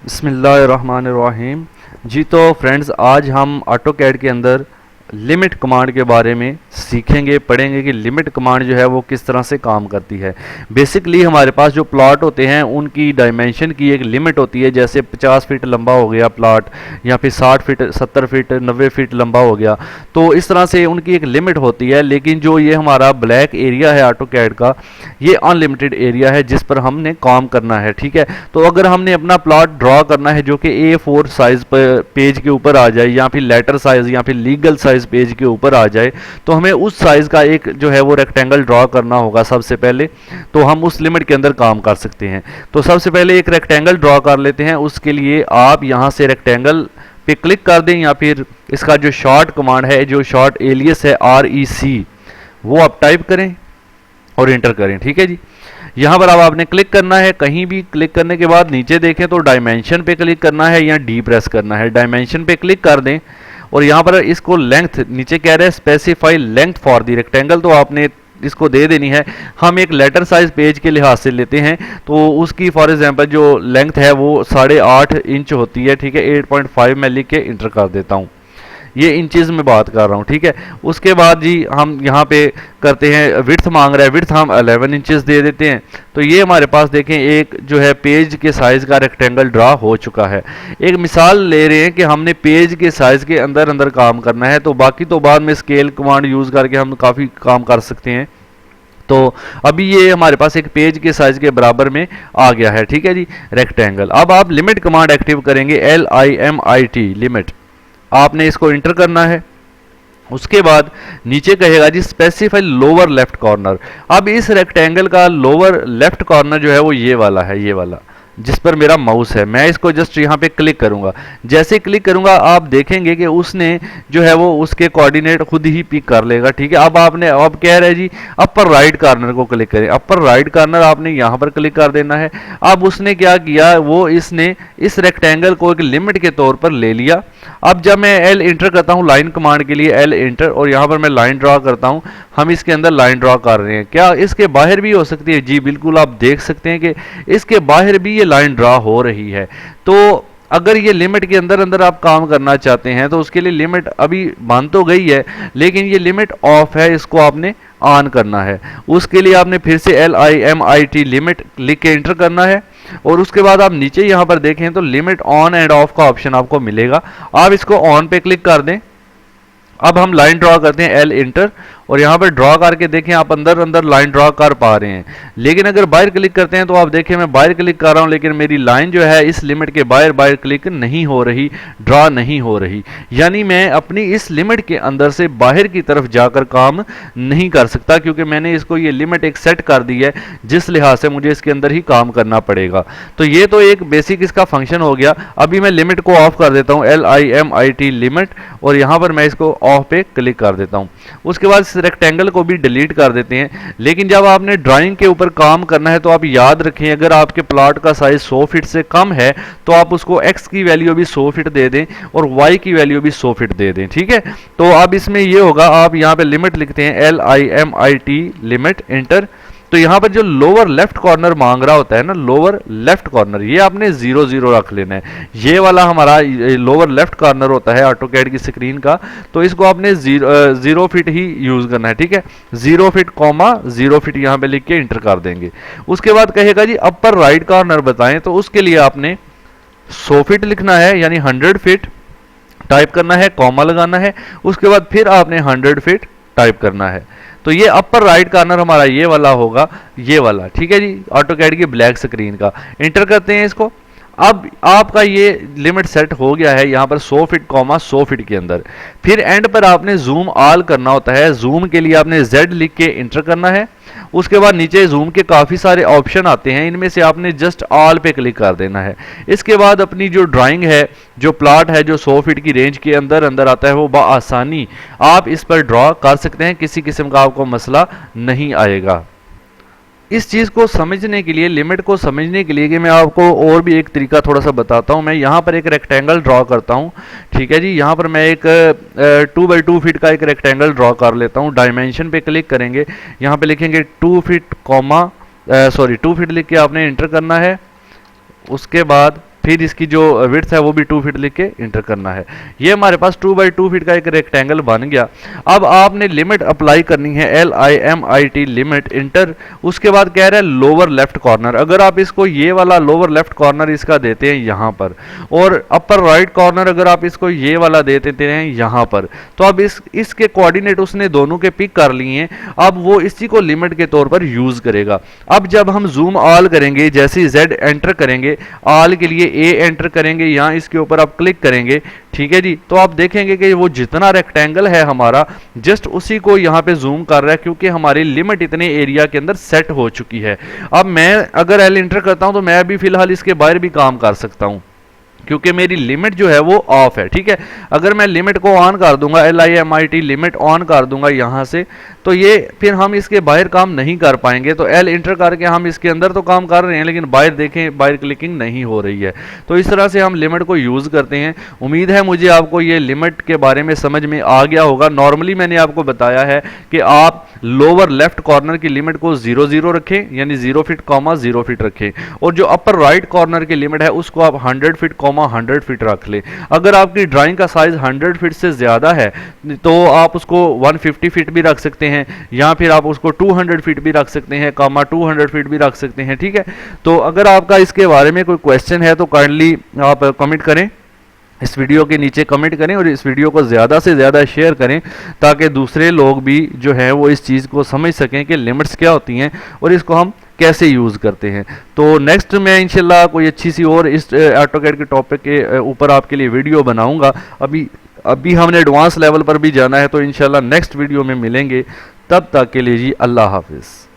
बिस्मिल्लाहिर्रहमानिर्रहीम। जी तो फ्रेंड्स, आज हम ऑटोकैड के अंदर लिमिट कमांड के बारे में सीखेंगे, पढ़ेंगे कि लिमिट कमांड जो है वो किस तरह से काम करती है। बेसिकली हमारे पास जो प्लॉट होते हैं उनकी डायमेंशन की एक लिमिट होती है, जैसे 50 फीट लंबा हो गया प्लॉट, या फिर 60 फीट, 70 फीट, 90 फीट लंबा हो गया। तो इस तरह से उनकी एक लिमिट होती है। लेकिन जो ये हमारा ब्लैक एरिया है ऑटोकैड का, ये अनलिमिटेड एरिया है जिस पर हमने काम करना है। ठीक है, तो अगर हमने अपना प्लॉट ड्रॉ करना है जो कि A4 साइज पर पेज के ऊपर आ जाए, या फिर लेटर साइज या फिर लीगल साइज पेज के ऊपर आ जाए, तो हमें उस साइज का एक जो है वो रेक्टेंगल ड्रॉ करना होगा सबसे पहले। तो हम उस लिमिट के अंदर काम कर सकते हैं। तो सबसे पहले एक रेक्टेंगल ड्रॉ कर लेते हैं। उसके लिए आप यहां से रेक्टेंगल पे क्लिक कर दें, या फिर इसका जो शॉर्ट कमांड है, जो शॉर्ट एलियस है REC, वो आप टाइप करें और एंटर करें। ठीक है जी, यहां पर अब आपने क्लिक करना है। कहीं भी क्लिक करने के बाद नीचे देखें तो डायमेंशन पे क्लिक करना है या डी प्रेस करना है। डायमेंशन पे क्लिक कर दें और यहां पर इसको लेंथ, नीचे कह रहे हैं specify length for the rectangle, तो आपने इसको दे देनी है। हम एक लेटर साइज पेज के लिहाज से लेते हैं, तो उसकी फॉर एग्जांपल जो लेंथ है वो 8.5 इंच होती है। ठीक है, 8.5 मैं लिख के इंटर कर देता हूँ। ये इंचेस में बात कर रहा हूँ। ठीक है, उसके बाद जी हम यहाँ पे करते हैं, विड्थ मांग रहा है, विड्थ हम 11 इंचेस दे देते हैं। तो ये हमारे पास देखें एक जो है पेज के साइज का रेक्टेंगल ड्रा हो चुका है। एक मिसाल ले रहे हैं कि हमने पेज के साइज के अंदर अंदर काम करना है, तो बाकी तो बाद में स्केल कमांड यूज करके हम काफ़ी काम कर सकते हैं। तो अभी ये हमारे पास एक पेज के साइज के बराबर में आ गया है। ठीक है जी, रेक्टेंगल। अब आप लिमिट कमांड एक्टिव करेंगे, LIMIT लिमिट, आपने इसको इंटर करना है। उसके बाद नीचे कहेगा जी स्पेसिफाई लोअर लेफ्ट कॉर्नर। अब इस रेक्टेंगल का लोअर लेफ्ट कॉर्नर जो है वो ये वाला है, ये वाला जिस पर मेरा माउस है। मैं इसको जस्ट यहाँ पे क्लिक करूंगा। जैसे क्लिक करूंगा आप देखेंगे कि उसने जो है वो उसके कोऑर्डिनेट खुद ही पिक कर लेगा। ठीक है, अब आपने अब कह रहे हैं जी अपर राइट कॉर्नर को क्लिक करें। अपर राइट कॉर्नर आपने यहाँ पर क्लिक कर देना है। अब उसने क्या किया, वो इसने इस रेक्टेंगल को एक लिमिट के तौर पर ले लिया। अब जब मैं L इंटर करता हूँ लाइन कमांड के लिए, L इंटर, और यहाँ पर मैं लाइन ड्रॉ करता हूँ, हम इसके अंदर लाइन ड्रॉ कर रहे हैं। क्या इसके बाहर भी हो सकती है? जी बिल्कुल, आप देख सकते हैं कि इसके बाहर भी ये लाइन ड्रॉ हो रही है। तो अगर ये लिमिट के अंदर अंदर आप काम करना चाहते हैं तो उसके लिए लिमिट अभी बन तो गई है, लेकिन ये लिमिट ऑफ है, इसको आपने ऑन करना है। उसके लिए आपने फिर से LIMIT लिमिट लिख के इंटर करना है, और उसके बाद आप नीचे यहां पर देखें तो लिमिट ऑन एंड ऑफ का ऑप्शन आपको मिलेगा। आप इसको ऑन पे क्लिक कर दें। अब हम लाइन ड्रॉ करते हैं, L इंटर, और यहाँ पर ड्रॉ करके देखें आप अंदर अंदर लाइन ड्रॉ कर पा रहे हैं। लेकिन अगर बाहर क्लिक करते हैं तो आप देखें मैं बाहर क्लिक कर रहा हूँ, लेकिन मेरी लाइन जो है इस लिमिट के बाहर बाहर क्लिक नहीं हो रही, ड्रॉ नहीं हो रही। यानी मैं अपनी इस लिमिट के अंदर से बाहर की तरफ जाकर काम नहीं कर सकता, क्योंकि मैंने इसको ये लिमिट एक सेट कर दी है जिस लिहाज से मुझे इसके अंदर ही काम करना पड़ेगा। तो ये तो एक बेसिक इसका फंक्शन हो गया। अभी मैं लिमिट को ऑफ कर देता हूँ, LIMIT लिमिट, और यहाँ पर मैं इसको ऑफ पे क्लिक कर देता हूँ। उसके बाद इस रेक्टेंगल को भी डिलीट कर देते हैं। लेकिन जब आपने ड्राइंग के ऊपर काम करना है तो आप याद रखें, अगर आपके प्लॉट का साइज 100 फीट से कम है तो आप उसको x की वैल्यू भी 100 फीट दे दें और y की वैल्यू भी 100 फीट दे दें। ठीक है, तो अब इसमें ये होगा, आप यहाँ पे लिमिट लिखते हैं LIMIT लिमिट, इंटर। तो यहाँ पर जो लोअर लेफ्ट कॉर्नर मांग रहा होता है ना, लोअर लेफ्ट कॉर्नर, ये आपने 0 0 रख लेना है। ये वाला हमारा लोअर लेफ्ट कॉर्नर होता है ऑटोकैड की स्क्रीन का, तो इसको आपने 0 फीट ही यूज करना है। ठीक है, 0 फीट कॉमा 0 फीट यहाँ पे लिख के इंटर कर देंगे। उसके बाद कहेगा जी अपर राइट कॉर्नर बताएं, तो उसके लिए आपने 100 फीट लिखना है, यानी 100 फीट टाइप करना है, कॉमा लगाना है। उसके बाद फिर आपने 100 फीट टाइप करना है। तो ये अपर राइट कॉर्नर हमारा ये वाला होगा, ये वाला। ठीक है जी, ऑटोकैड की ब्लैक स्क्रीन का। इंटर करते हैं इसको। अब आपका ये लिमिट सेट हो गया है यहाँ पर 100 फीट कॉमा 100 फीट के अंदर। फिर एंड पर आपने जूम ऑल करना होता है। जूम के लिए आपने Z लिख के इंटर करना है। उसके बाद नीचे जूम के काफ़ी सारे ऑप्शन आते हैं, इनमें से आपने जस्ट ऑल पे क्लिक कर देना है। इसके बाद अपनी जो ड्राइंग है, जो प्लॉट है, जो 100 फीट की रेंज के अंदर अंदर आता है, वो बआसानी आप इस पर ड्रॉ कर सकते हैं, किसी किस्म का आपको मसला नहीं आएगा। इस चीज़ को समझने के लिए, लिमिट को समझने के लिए, कि मैं आपको और भी एक तरीका थोड़ा सा बताता हूँ। मैं यहाँ पर एक रेक्टेंगल ड्रॉ करता हूँ। ठीक है जी, यहाँ पर मैं एक 2 बाई 2 फीट का एक रेक्टेंगल ड्रॉ कर लेता हूँ। डायमेंशन पे क्लिक करेंगे, यहाँ पे लिखेंगे 2 फीट कॉमा 2 फीट लिख के आपने इंटर करना है। उसके बाद फिर इसकी जो विड्थ है वो भी 2 फीट लिख के इंटर करना है। ये हमारे पास 2 बाई 2 फीट का एक रेक्टेंगल बन गया। अब आपने लिमिट अप्लाई करनी है, LIMIT लिमिट इंटर, उसके बाद कह रहा है लोअर लेफ्ट कॉर्नर। अगर आप इसको ये वाला लोअर लेफ्ट कॉर्नर इसका देते हैं यहाँ पर, और अपर राइट कॉर्नर अगर आप इसको ये वाला दे देते हैं यहाँ पर, तो अब इसके कोऑर्डिनेट उसने दोनों के पिक कर लिए हैं। अब वो इसी को लिमिट के तौर पर यूज करेगा। अब जब हम जूम ऑल करेंगे, जैसे Z एंटर करेंगे, ऑल के लिए A एंटर करेंगे, यहाँ इसके ऊपर आप क्लिक करेंगे, ठीक है जी, तो आप देखेंगे कि वो जितना रेक्टेंगल है हमारा जस्ट उसी को यहाँ पे जूम कर रहा है, क्योंकि हमारी लिमिट इतने एरिया के अंदर सेट हो चुकी है। अब मैं अगर L एंटर करता हूँ तो मैं अभी फिलहाल इसके बाहर भी काम कर सकता हूँ, क्योंकि मेरी लिमिट जो है वो ऑफ है, ठीक है। अगर मैं लिमिट को ऑन कर दूंगा, LIMIT लिमिट ऑन कर दूंगा यहाँ से, तो ये फिर हम इसके बाहर काम नहीं कर पाएंगे। तो L इंटर करके हम इसके अंदर तो काम कर रहे हैं, लेकिन बाहर देखें, बाहर क्लिकिंग नहीं हो रही है। तो इस तरह से हम लिमिट को यूज़ करते हैं। उम्मीद है मुझे आपको ये लिमिट के बारे में समझ में आ गया होगा। नॉर्मली मैंने आपको बताया है कि आप लोअर लेफ्ट कॉर्नर की लिमिट को 0 0 रखें, यानी 0 फीट 0 फीट रखें, और जो अपर राइट कॉर्नर की लिमिट है उसको आप 100 फीट 100 फीट रख ले। अगर आपकी ड्राइंग का साइज 100 फीट से ज्यादा है तो आप उसको 150 फीट भी रख सकते हैं, या फिर आप उसको 200 फीट भी रख सकते हैं, 200 फीट भी रख सकते हैं, ठीक है। तो अगर आपका इसके बारे में कोई क्वेश्चन है तो काइंडली आप कमेंट करें, इस वीडियो के नीचे कमेंट करें, और इस वीडियो को ज़्यादा से ज़्यादा शेयर करें, ताकि दूसरे लोग भी जो है वो इस चीज़ को समझ सकें कि लिमिट्स क्या होती हैं और इसको हम कैसे यूज़ करते हैं। तो नेक्स्ट मैं इंशाल्लाह कोई अच्छी सी और इस ऑटोकैड के टॉपिक के ऊपर आपके लिए वीडियो बनाऊंगा। अभी हमने एडवांस लेवल पर भी जाना है, तो इंशाल्लाह नेक्स्ट वीडियो में मिलेंगे। तब तक के लिए जी अल्लाह हाफिज़।